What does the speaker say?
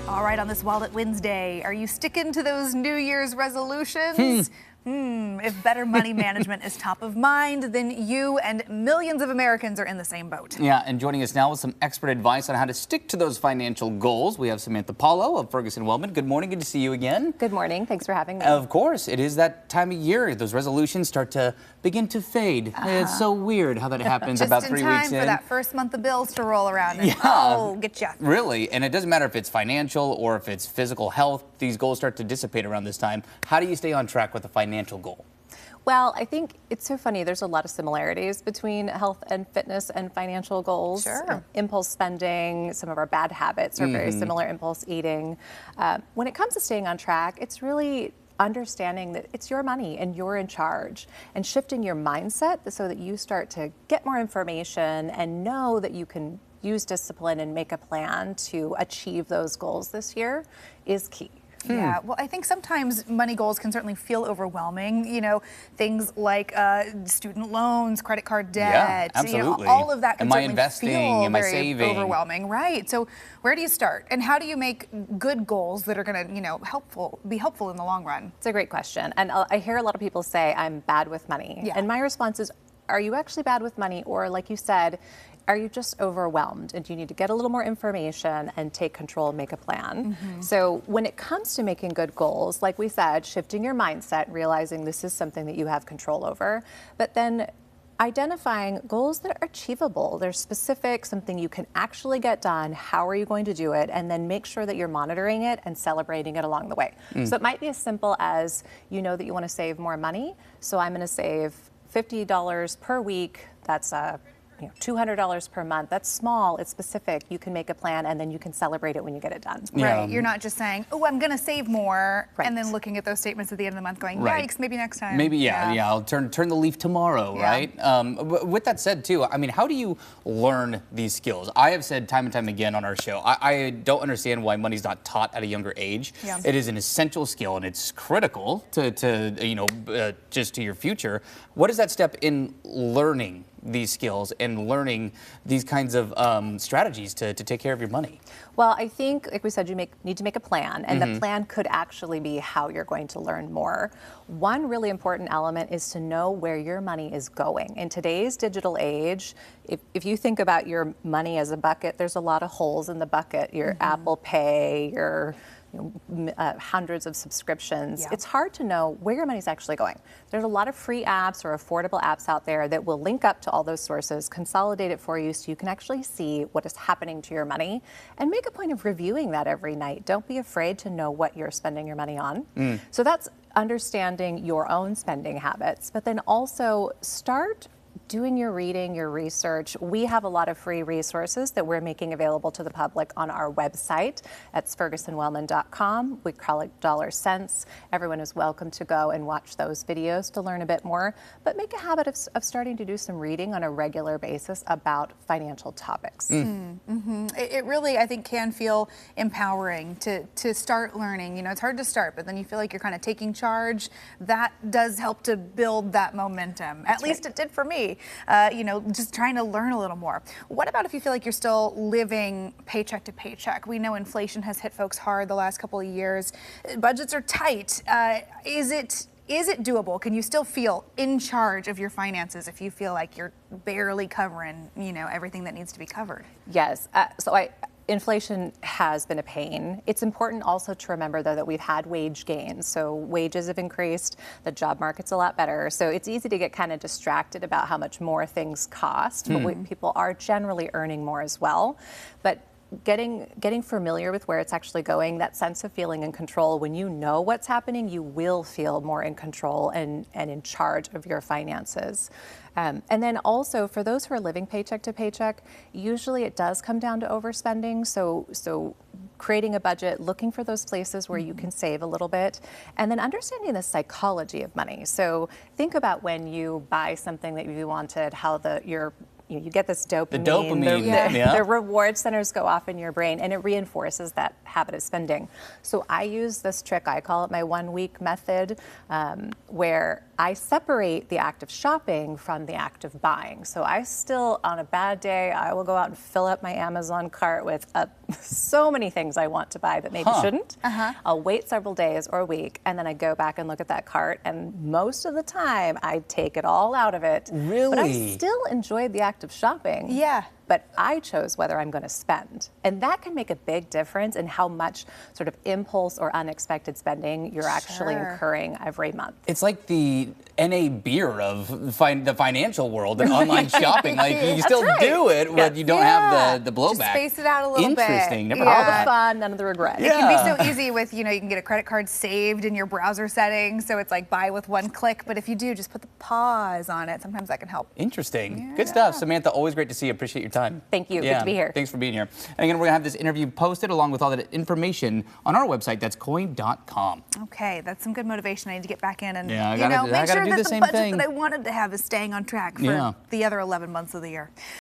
All right, on this Wallet Wednesday, are you sticking to those New Year's resolutions? If better money management is top of mind, then you and millions of Americans are in the same boat. Yeah, and joining us now with some expert advice on how to stick to those financial goals, we have Samantha Pahlow of Ferguson Wellman. Good morning, good to see you again. Good morning, thanks for having me. Of course, it is that time of year. Those resolutions start to begin to fade. It's so weird how that happens about 3 weeks in. Just in time for that first month of bills to roll around and get you. Really, and it doesn't matter if it's financial or if it's physical health. These goals start to dissipate around this time. How do you stay on track with a financial goal? Well, I think it's so funny. There's a lot of similarities between health and fitness and financial goals. Sure. Impulse spending, some of our bad habits are very similar, impulse eating. When it comes to staying on track, it's really understanding that it's your money and you're in charge, and shifting your mindset so that you start to get more information and know that you can use discipline and make a plan to achieve those goals this year is key. Yeah, well, I think sometimes money goals can certainly feel overwhelming. You know, things like student loans, credit card debt, absolutely. You know, all of that can Am I certainly investing? feel Am I very saving? overwhelming, right? So where do you start, and how do you make good goals that are going to, you know, be helpful in the long run? It's a great question, and I hear a lot of people say I'm bad with money, and my response is, are you actually bad with money, or like you said, are you just overwhelmed and do you need to get a little more information and take control and make a plan? So when it comes to making good goals, like we said, shifting your mindset, realizing this is something that you have control over, but then identifying goals that are achievable. They're specific, something you can actually get done. How are you going to do it? And then make sure that you're monitoring it and celebrating it along the way. So it might be as simple as, you know that you want to save more money, so I'm going to save $50 per week. That's $200 per month. That's small, it's specific. You can make a plan and then you can celebrate it when you get it done. Yeah. Right, you're not just saying, oh, I'm gonna save more, and then looking at those statements at the end of the month going, yikes, maybe next time. Maybe, I'll turn the leaf tomorrow, right? With that said too, I mean, how do you learn these skills? I have said time and time again on our show, I don't understand why money's not taught at a younger age. It is an essential skill and it's critical to just to your future. What is that step in learning these skills and learning these kinds of strategies to take care of your money? Well, I think, like we said, you need to make a plan, and the plan could actually be how you're going to learn more. One really important element is to know where your money is going. In today's digital age, if you think about your money as a bucket, there's a lot of holes in the bucket. Your Apple Pay, your hundreds of subscriptions. It's hard to know where your money's actually going. There's a lot of free apps or affordable apps out there that will link up to all those sources, consolidate it for you so you can actually see what is happening to your money, and make a point of reviewing that every night. Don't be afraid to know what you're spending your money on. So that's understanding your own spending habits, but then also start doing your reading, your research. We have a lot of free resources that we're making available to the public on our website at fergusonwellman.com. We call it Dollar Cents. Everyone is welcome to go and watch those videos to learn a bit more, but make a habit of starting to do some reading on a regular basis about financial topics. It really, I think, can feel empowering to start learning. You know, it's hard to start, but then you feel like you're kind of taking charge. That does help to build that momentum. At least it did for me. You know, just trying to learn a little more. What about if you feel like you're still living paycheck to paycheck? We know inflation has hit folks hard the last couple of years. Budgets are tight. Is it doable? Can you still feel in charge of your finances if you feel like you're barely covering, you know, everything that needs to be covered? Yes. Inflation has been a pain. It's important also to remember, though, that we've had wage gains. So wages have increased, the job market's a lot better. So it's easy to get kind of distracted about how much more things cost, but people are generally earning more as well. But getting familiar with where it's actually going, that sense of feeling in control, when you know what's happening, you will feel more in control and in charge of your finances. And then also, for those who are living paycheck to paycheck, usually it does come down to overspending. So creating a budget, looking for those places where you can save a little bit, and then understanding the psychology of money. So think about when you buy something that you wanted, how you get this dopamine. The reward centers go off in your brain, and it reinforces that habit of spending. So I use this trick, I call it my 1 week method, where I separate the act of shopping from the act of buying. So I still, on a bad day, I will go out and fill up my Amazon cart with so many things I want to buy that maybe shouldn't. I'll wait several days or a week, and then I go back and look at that cart, and most of the time I take it all out of it. Really? But I still enjoyed the act of shopping. Yeah. But I chose whether I'm going to spend. And that can make a big difference in how much sort of impulse or unexpected spending you're actually incurring every month. It's like the NA beer of the financial world and online shopping. Like you still do it, but you don't have the blowback. Just space it out a little bit. Interesting. Never All heard the that. fun, none of the regret. It can be so easy with, you can get a credit card saved in your browser settings, so it's like buy with one click. But if you do, just put the pause on it. Sometimes that can help. Interesting. Good stuff. Samantha, always great to see you. Appreciate your time. Thank you. Good to be here. Thanks for being here. And again, we're going to have this interview posted along with all that information on our website. That's KOIN.com. Okay, that's some good motivation. I need to get back in and I make gotta sure do that the the same budget thing. that I wanted to have is staying on track for the other 11 months of the year.